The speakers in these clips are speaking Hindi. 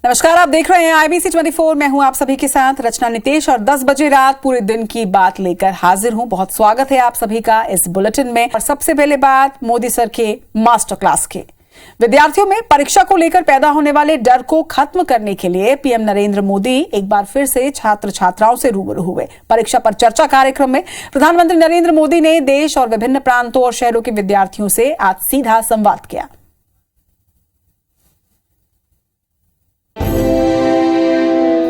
नमस्कार, आप देख रहे हैं IBC 24। मैं हूं आप सभी के साथ रचना नितेश और 10 बजे रात पूरे दिन की बात लेकर हाजिर हूं। बहुत स्वागत है आप सभी का इस बुलेटिन में। और सबसे पहले बात मोदी सर के मास्टर क्लास के। विद्यार्थियों में परीक्षा को लेकर पैदा होने वाले डर को खत्म करने के लिए पीएम नरेंद्र मोदी एक बार फिर से छात्र छात्राओं से रूबरू हुए। परीक्षा पर चर्चा कार्यक्रम में प्रधानमंत्री नरेंद्र मोदी ने देश और विभिन्न प्रांतों और शहरों के विद्यार्थियों से आज सीधा संवाद किया।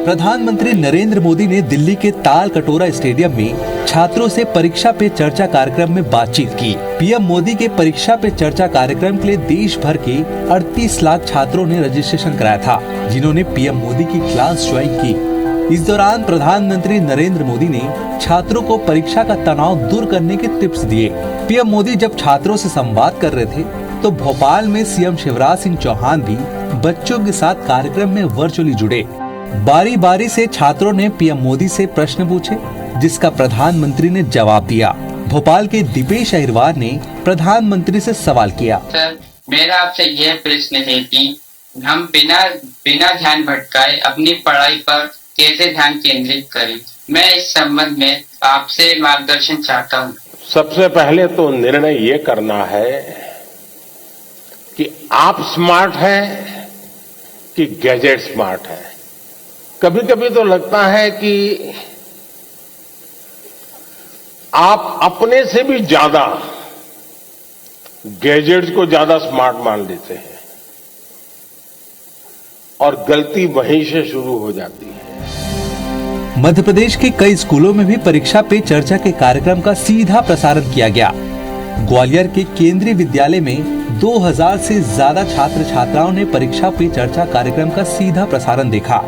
प्रधानमंत्री नरेंद्र मोदी ने दिल्ली के ताल कटोरा स्टेडियम में छात्रों से परीक्षा पे चर्चा कार्यक्रम में बातचीत की। पीएम मोदी के परीक्षा पे चर्चा कार्यक्रम के लिए देश भर के 38 लाख छात्रों ने रजिस्ट्रेशन कराया था, जिन्होंने पीएम मोदी की क्लास ज्वाइन की। इस दौरान प्रधानमंत्री नरेंद्र मोदी ने छात्रों को परीक्षा का तनाव दूर करने के टिप्स दिए। पीएम मोदी जब छात्रों से संवाद कर रहे थे तो भोपाल में सीएम शिवराज सिंह चौहान भी बच्चों के साथ कार्यक्रम में वर्चुअली जुड़े। बारी बारी से छात्रों ने पीएम मोदी से प्रश्न पूछे, जिसका प्रधानमंत्री ने जवाब दिया। भोपाल के दीपेश अहिरवार ने प्रधानमंत्री से सवाल किया। सर, मेरा आपसे यह प्रश्न है कि हम बिना ध्यान भटकाए अपनी पढ़ाई पर कैसे ध्यान केंद्रित करें। मैं इस संबंध में आपसे मार्गदर्शन चाहता हूँ। सबसे पहले तो निर्णय ये करना है कि आप स्मार्ट हैं कि गैजेट स्मार्ट है। कभी कभी तो लगता है कि आप अपने से भी ज्यादा गैजेट्स को ज्यादा स्मार्ट मान लेते हैं और गलती वहीं से शुरू हो जाती है। मध्य प्रदेश के कई स्कूलों में भी परीक्षा पे चर्चा के कार्यक्रम का सीधा प्रसारण किया गया। ग्वालियर के केंद्रीय विद्यालय में 2000 से ज्यादा छात्र छात्राओं ने परीक्षा पे चर्चा कार्यक्रम का सीधा प्रसारण देखा।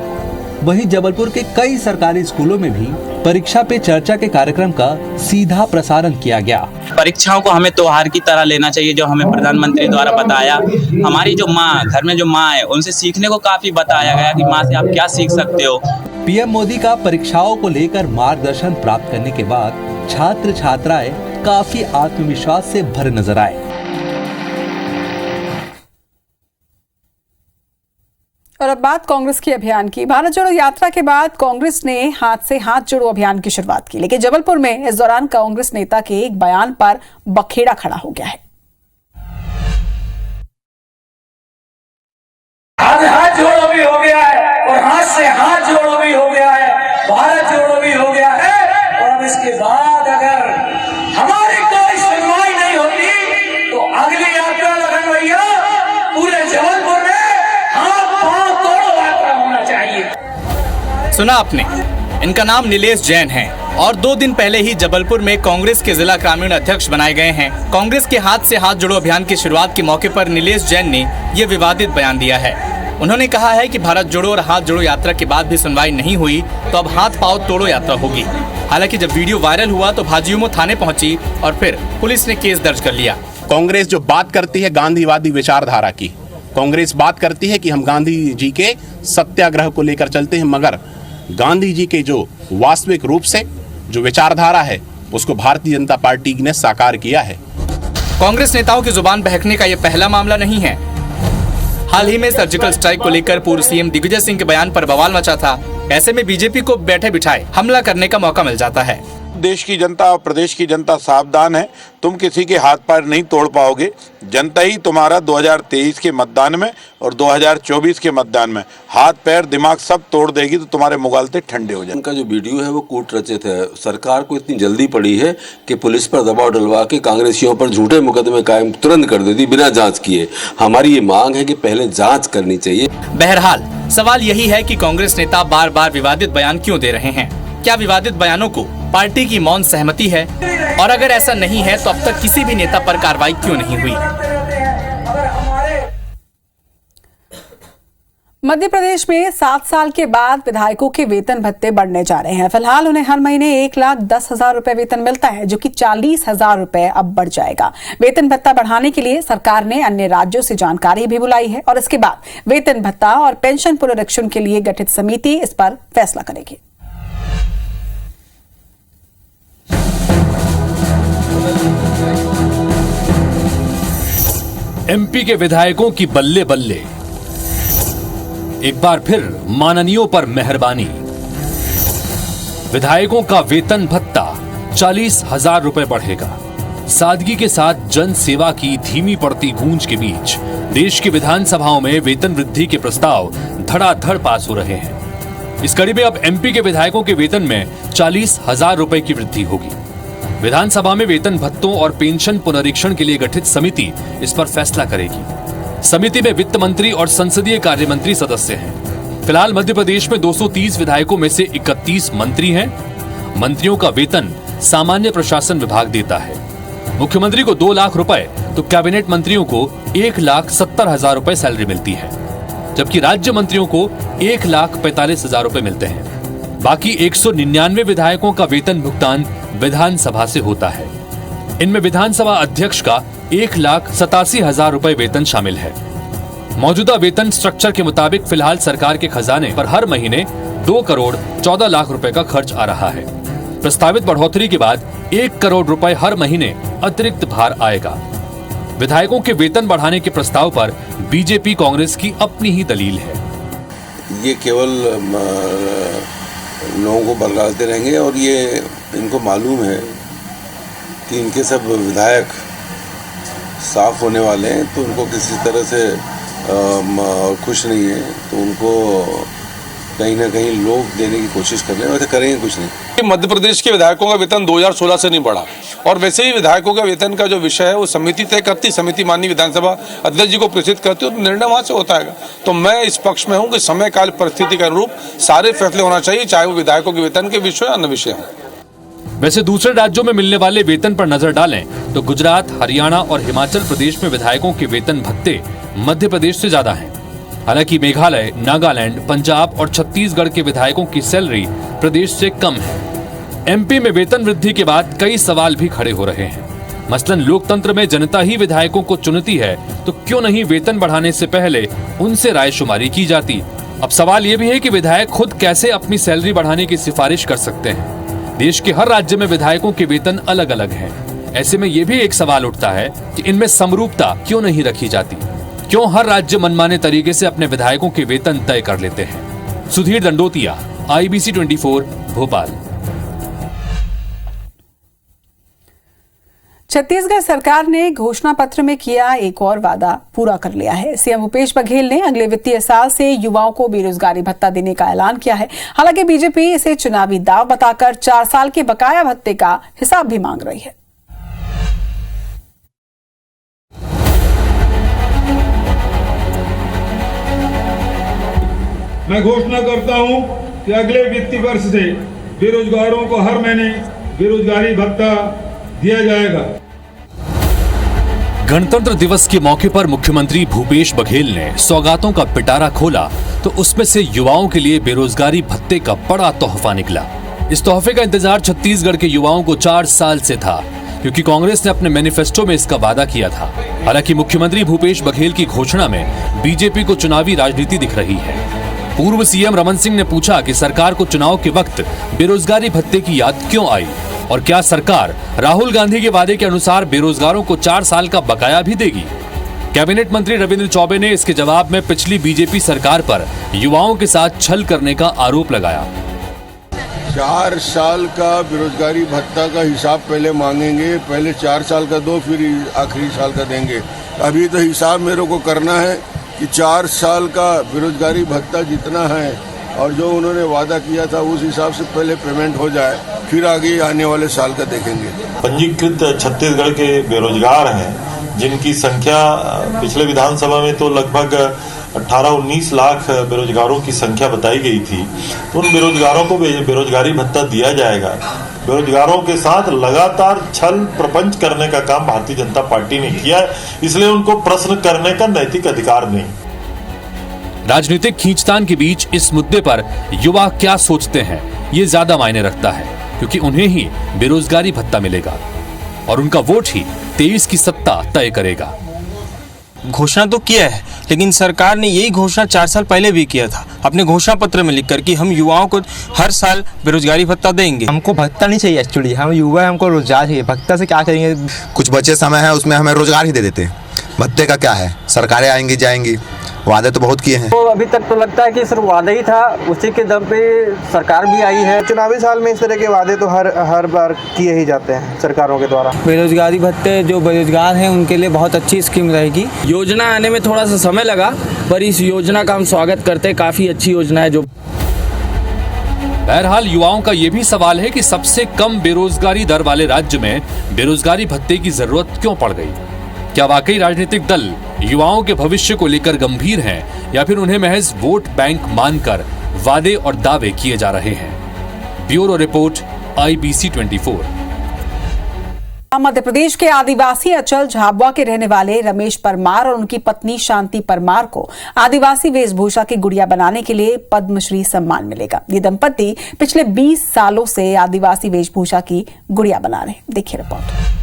वहीं जबलपुर के कई सरकारी स्कूलों में भी परीक्षा पे चर्चा के कार्यक्रम का सीधा प्रसारण किया गया। परीक्षाओं को हमें त्योहार की तरह लेना चाहिए, जो हमें प्रधानमंत्री द्वारा बताया। हमारी जो माँ, घर में जो माँ है, उनसे सीखने को काफी बताया गया कि माँ से आप क्या सीख सकते हो। पीएम मोदी का परीक्षाओं को लेकर मार्गदर्शन प्राप्त करने के बाद छात्र छात्राएं काफी आत्मविश्वास से भरे नजर आए। और अब बात कांग्रेस की अभियान की। भारत जोड़ो यात्रा के बाद कांग्रेस ने हाथ से हाथ जोड़ो अभियान की शुरुआत की, लेकिन जबलपुर में इस दौरान कांग्रेस नेता के एक बयान पर बखेड़ा खड़ा हो गया है। हाथ जोड़ो भी हो गया है और हाथ से हाथ जोड़ो भी हो गया है, भारत जोड़ो भी हो गया है। और अब इसके बाद अगर हमारी कोई सुनवाई नहीं होती तो अगली यात्रा लगन भैया पूरे जबलपुर में सुना आपने, इनका नाम नीलेश जैन है और 2 दिन पहले ही जबलपुर में कांग्रेस के जिला ग्रामीण अध्यक्ष बनाए गए हैं। कांग्रेस के हाथ से हाथ जोड़ो अभियान की शुरुआत के मौके पर नीलेश जैन ने ये विवादित बयान दिया है। उन्होंने कहा है कि भारत जोड़ो और हाथ जोड़ो यात्रा के बाद भी सुनवाई नहीं हुई तो अब हाथ पांव तोड़ो यात्रा होगी। हालांकि जब वीडियो वायरल हुआ तो भाजयुमो थाने पहुंची और फिर पुलिस ने केस दर्ज कर लिया। कांग्रेस जो बात करती है गांधीवादी विचारधारा की, कांग्रेस बात करती है कि हम गांधी जी के सत्याग्रह को लेकर चलते हैं, मगर गांधी जी के जो वास्तविक रूप से जो विचारधारा है उसको भारतीय जनता पार्टी ने साकार किया है। कांग्रेस नेताओं की जुबान बहकने का ये पहला मामला नहीं है। हाल ही में सर्जिकल स्ट्राइक को लेकर पूर्व सीएम दिग्विजय सिंह के बयान पर बवाल मचा था। ऐसे में बीजेपी को बैठे बिठाए हमला करने का मौका मिल जाता है। देश की जनता और प्रदेश की जनता सावधान है, तुम किसी के हाथ पैर नहीं तोड़ पाओगे। जनता ही तुम्हारा 2023 के मतदान में और 2024 के मतदान में हाथ पैर दिमाग सब तोड़ देगी, तो तुम्हारे मुगालते ठंडे हो जाए। उनका जो वीडियो है वो कूट रचित है। सरकार को इतनी जल्दी पड़ी है कि पुलिस पर दबाव डलवा के कांग्रेसियों पर झूठे मुकदमे कायम तुरंत कर देती बिना जांच किए। हमारी ये मांग है कि पहले जांच करनी चाहिए। बहरहाल सवाल यही है कि कांग्रेस नेता बार बार विवादित बयान क्यों दे रहे हैं। क्या विवादित बयानों को पार्टी की मौन सहमति है, और अगर ऐसा नहीं है तो अब तक किसी भी नेता पर कार्रवाई क्यों नहीं हुई। मध्य प्रदेश में 7 साल के बाद विधायकों के वेतन भत्ते बढ़ने जा रहे हैं। फिलहाल उन्हें हर महीने 1,10,000 रुपए वेतन मिलता है, जो कि 40,000 रुपए अब बढ़ जाएगा। वेतन भत्ता बढ़ाने के लिए सरकार ने अन्य राज्यों से जानकारी भी बुलाई है और इसके बाद वेतन भत्ता और पेंशन पुनरीक्षण के लिए गठित समिति इस पर फैसला करेगी। एमपी के विधायकों की बल्ले बल्ले। एक बार फिर माननीयों पर मेहरबानी। विधायकों का वेतन भत्ता 40,000 रुपए बढ़ेगा। सादगी के साथ जन सेवा की धीमी पड़ती गूंज के बीच देश की विधानसभाओं में वेतन वृद्धि के प्रस्ताव धड़ाधड़ पास हो रहे हैं। इस कड़ी में अब एमपी के विधायकों के वेतन में 40,000 रुपए की वृद्धि होगी। विधानसभा में वेतन भत्तों और पेंशन पुनरीक्षण के लिए गठित समिति इस पर फैसला करेगी। समिति में वित्त मंत्री और संसदीय कार्य मंत्री सदस्य हैं। फिलहाल मध्य प्रदेश में 230 विधायकों में से 31 मंत्री हैं। मंत्रियों का वेतन सामान्य प्रशासन विभाग देता है। मुख्यमंत्री को 2 लाख रुपए तो कैबिनेट मंत्रियों को 1,70,000 रुपए सैलरी मिलती है, जबकि राज्य मंत्रियों को 1,45,000 रुपए मिलते हैं। बाकी 199 विधायकों का वेतन भुगतान विधानसभा से होता है। इनमें विधानसभा अध्यक्ष का 1,87,000 रुपए वेतन शामिल है। मौजूदा वेतन स्ट्रक्चर के मुताबिक फिलहाल सरकार के खजाने पर हर महीने 2 करोड़ 14 लाख रुपए का खर्च आ रहा है। प्रस्तावित बढ़ोतरी के बाद 1 करोड़ रुपए हर महीने अतिरिक्त भार आएगा। विधायकों के वेतन बढ़ाने के प्रस्ताव पर बीजेपी कांग्रेस की अपनी ही दलील है। ये केवल लोगों को बरगलाते रहेंगे और ये इनको मालूम है कि इनके सब विधायक साफ होने वाले हैं, तो उनको किसी तरह से खुश नहीं है, तो उनको कहीं ना कहीं लोग देने की कोशिश कर रहे हैं, वैसे करेंगे कुछ नहीं। मध्य प्रदेश के विधायकों का वेतन 2016 से नहीं बढ़ा, और वैसे ही विधायकों का वेतन का जो विषय है वो समिति तय करती, समिति माननीय विधानसभा अध्यक्ष जी को प्रेषित करती है, तो निर्णय वहां से होता है। तो मैं इस पक्ष में हूं कि समय काल परिस्थिति के अनुरूप सारे फैसले होना चाहिए, चाहे वो विधायकों के वेतन के विषय या अन्य विषय हो। वैसे दूसरे राज्यों में मिलने वाले वेतन पर नजर डालें तो गुजरात, हरियाणा और हिमाचल प्रदेश में विधायकों के वेतन भत्ते मध्य प्रदेश से ज्यादा हैं। हालांकि मेघालय, नागालैंड, पंजाब और छत्तीसगढ़ के विधायकों की सैलरी प्रदेश से कम है। एमपी में वेतन वृद्धि के बाद कई सवाल भी खड़े हो रहे हैं। मसलन लोकतंत्र में जनता ही विधायकों को चुनती है, तो क्यों नहीं वेतन बढ़ाने से पहले उनसे रायशुमारी की जाती। अब सवाल ये भी है कि विधायक खुद कैसे अपनी सैलरी बढ़ाने की सिफारिश कर सकते हैं। देश के हर राज्य में विधायकों के वेतन अलग अलग हैं। ऐसे में ये भी एक सवाल उठता है कि इनमें समरूपता क्यों नहीं रखी जाती। क्यों हर राज्य मनमाने तरीके से अपने विधायकों के वेतन तय कर लेते हैं। सुधीर दंडोतिया, IBC 24, भोपाल। छत्तीसगढ़ सरकार ने घोषणा पत्र में किया एक और वादा पूरा कर लिया है। सीएम भूपेश बघेल ने अगले वित्तीय साल से युवाओं को बेरोजगारी भत्ता देने का ऐलान किया है। हालांकि बीजेपी इसे चुनावी दाव बताकर 4 साल के बकाया भत्ते का हिसाब भी मांग रही है। मैं घोषणा करता हूं कि अगले वित्तीय वर्ष से बेरोजगारों को हर महीने बेरोजगारी भत्ता दिया जाएगा। गणतंत्र दिवस के मौके पर मुख्यमंत्री भूपेश बघेल ने सौगातों का पिटारा खोला तो उसमें से युवाओं के लिए बेरोजगारी भत्ते का बड़ा तोहफा निकला। इस तोहफे का इंतजार छत्तीसगढ़ के युवाओं को 4 साल से था, क्योंकि कांग्रेस ने अपने मैनिफेस्टो में इसका वादा किया था। हालांकि मुख्यमंत्री भूपेश बघेल की घोषणा में बीजेपी को चुनावी राजनीति दिख रही है। पूर्व सीएम रमन सिंह ने पूछा कि सरकार को चुनाव के वक्त बेरोजगारी भत्ते की याद क्यों आई और क्या सरकार राहुल गांधी के वादे के अनुसार बेरोजगारों को 4 साल का बकाया भी देगी। कैबिनेट मंत्री रविंद्र चौबे ने इसके जवाब में पिछली बीजेपी सरकार पर युवाओं के साथ छल करने का आरोप लगाया। 4 साल का बेरोजगारी भत्ता का हिसाब पहले मांगेंगे, पहले 4 साल का दो, फिर आखिरी साल का देंगे। अभी तो हिसाब मेरे को करना है कि 4 साल का बेरोजगारी भत्ता जितना है और जो उन्होंने वादा किया था उस हिसाब से पहले पेमेंट हो जाए, फिर आगे आने वाले साल का देखेंगे। पंजीकृत छत्तीसगढ़ के बेरोजगार हैं, जिनकी संख्या पिछले विधानसभा में तो लगभग 18-19 लाख बेरोजगारों की संख्या बताई गई थी, तो उन बेरोजगारों को बेरोजगारी भत्ता दिया जाएगा। बेरोजगारों के साथ लगातार छल प्रपंच करने का काम भारतीय जनता पार्टी ने किया है, इसलिए उनको प्रश्न करने का नैतिक अधिकार नहीं। राजनीतिक खींचतान के बीच इस मुद्दे पर युवा क्या सोचते हैं ये ज्यादा मायने रखता है, क्योंकि उन्हें ही बेरोजगारी भत्ता मिलेगा और उनका वोट ही 23 की सत्ता तय करेगा। घोषणा तो किया है, लेकिन सरकार ने यही घोषणा 4 साल पहले भी किया था अपने घोषणा पत्र में लिखकर कि हम युवाओं को हर साल बेरोजगारी भत्ता देंगे। हमको भत्ता नहीं चाहिए, एक्चुअली हम युवा हैं, हमको रोजगार चाहिए। भत्ता से क्या करेंगे? कुछ बचे समय है उसमें हमें रोजगार ही दे देते हैं। भत्ते का क्या है, सरकारें आएंगी जाएंगी, वादे तो बहुत किए हैं। तो अभी तक तो लगता है कि सिर्फ वादा ही था, उसी के दम पे सरकार भी आई है। चुनावी साल में इस तरह के वादे तो हर बार किए ही जाते हैं सरकारों के द्वारा। बेरोजगारी भत्ते जो बेरोजगार हैं उनके लिए बहुत अच्छी स्कीम रहेगी। योजना आने में थोड़ा सा समय लगा, पर इस योजना का हम स्वागत करते हैं। काफी अच्छी योजना है। जो बहरहाल युवाओं का ये भी सवाल है कि सबसे कम बेरोजगारी दर वाले राज्य में बेरोजगारी भत्ते की जरूरत क्यों पड़ गई? क्या वाकई राजनीतिक दल युवाओं के भविष्य को लेकर गंभीर हैं या फिर उन्हें महज वोट बैंक मानकर वादे और दावे किए जा रहे हैं? Bureau report, IBC 24। Madhya Pradesh के आदिवासी अंचल झाबुआ के रहने वाले रमेश परमार और उनकी पत्नी शांति परमार को आदिवासी वेशभूषा की गुड़िया बनाने के लिए पद्मश्री सम्मान मिलेगा। ये दंपति पिछले 20 सालों से आदिवासी वेशभूषा की गुड़िया बना रहे हैं। देखिए रिपोर्ट।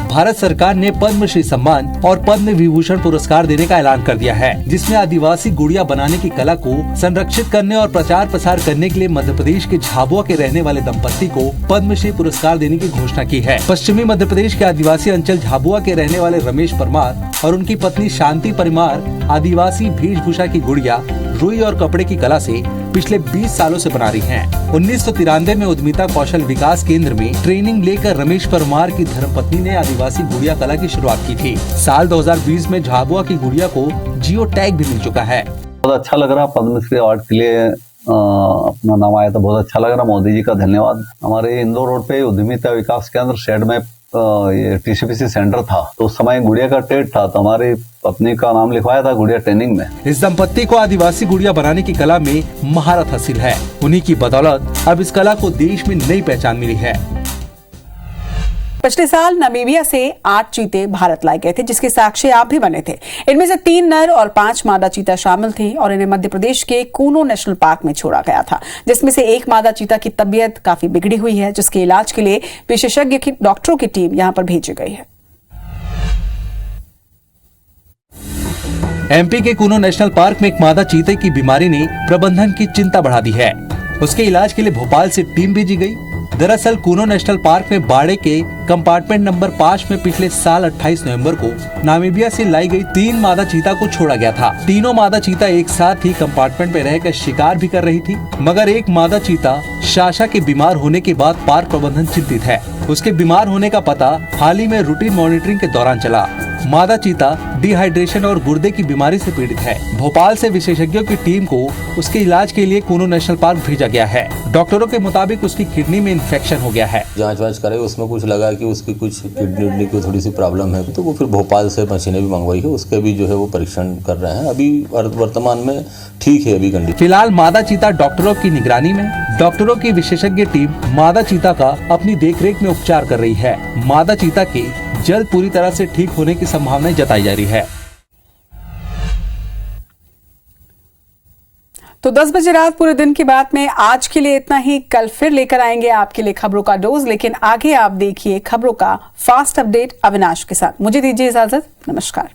भारत सरकार ने पद्मश्री सम्मान और पद्म विभूषण पुरस्कार देने का ऐलान कर दिया है, जिसमें आदिवासी गुड़िया बनाने की कला को संरक्षित करने और प्रचार प्रसार करने के लिए मध्य प्रदेश के झाबुआ के रहने वाले दंपत्ति को पद्मश्री पुरस्कार देने की घोषणा की है। पश्चिमी मध्य प्रदेश के आदिवासी अंचल झाबुआ के रहने वाले रमेश परमार और उनकी पत्नी शांति परमार आदिवासी वेशभूषा की गुड़िया रुई और कपड़े की कला से पिछले 20 सालों से बना रही हैं। 1993 में उद्यमिता कौशल विकास केंद्र में ट्रेनिंग लेकर रमेश परमार की धर्मपत्नी ने आदिवासी गुड़िया कला की शुरुआत की थी। साल 2020 में झाबुआ की गुड़िया को जियो टैग भी मिल चुका है। बहुत अच्छा लग रहा, पद्मश्री अवार्ड के लिए अपना नाम आया तो बहुत अच्छा लग रहा। मोदी जी का धन्यवाद। हमारे इंदौर रोड पे उद्यमिता विकास केंद्र शेड में ये TCPC सेंटर था, तो उस समय गुड़िया का ट्रेड था, तो हमारी पत्नी का नाम लिखवाया था गुड़िया ट्रेनिंग में। इस दंपत्ति को आदिवासी गुड़िया बनाने की कला में महारत हासिल है। उन्हीं की बदौलत अब इस कला को देश में नई पहचान मिली है। पिछले साल नामीबिया से 8 चीते भारत लाए गए थे, जिसके साक्षी आप भी बने थे। इनमें से 3 नर और 5 मादा चीता शामिल थे और इन्हें मध्य प्रदेश के कूनो नेशनल पार्क में छोड़ा गया था, जिसमें से एक मादा चीता की तबीयत काफी बिगड़ी हुई है, जिसके इलाज के लिए विशेषज्ञ डॉक्टरों की टीम यहां पर भेजी गई है। MP के कूनो नेशनल पार्क में एक मादा चीते की बीमारी ने प्रबंधन की चिंता बढ़ा दी है। उसके इलाज के लिए भोपाल से टीम भेजी गई। दरअसल कूनो नेशनल पार्क में बाड़े के कंपार्टमेंट नंबर 5 में पिछले साल 28 नवंबर को नामीबिया से लाई गई 3 मादा चीता को छोड़ा गया था। तीनों मादा चीता एक साथ ही कंपार्टमेंट में रहकर शिकार भी कर रही थी, मगर एक मादा चीता शाशा के बीमार होने के बाद पार्क प्रबंधन चिंतित है। उसके बीमार होने का पता हाल ही में रूटीन मॉनिटरिंग के दौरान चला। मादा चीता डिहाइड्रेशन और गुर्दे की बीमारी से पीड़ित है। भोपाल से विशेषज्ञों की टीम को उसके इलाज के लिए कूनो नेशनल पार्क भेजा गया है। डॉक्टरों के मुताबिक उसकी किडनी में इन्फेक्शन हो गया है। जांच वांच करे, उसमें कुछ लगा कि उसकी कुछ किडनी की थोड़ी सी प्रॉब्लम है, तो वो फिर भोपाल से मशीनें भी मंगवाई है, उसके भी जो है वो परीक्षण कर रहे हैं। अभी वर्तमान में ठीक है अभी कंडीशन। फिलहाल मादा चीता डॉक्टरों की निगरानी में। डॉक्टरों की विशेषज्ञ टीम मादा चीता का अपनी देखरेख में उपचार कर रही है। मादा चीता के जल्द पूरी तरह से ठीक होने की संभावनाएं जताई जा रही है। तो 10 बजे रात पूरे दिन की बात में आज के लिए इतना ही। कल फिर लेकर आएंगे आपके लिए खबरों का डोज, लेकिन आगे आप देखिए खबरों का फास्ट अपडेट अविनाश के साथ। मुझे दीजिए इजाजत। नमस्कार।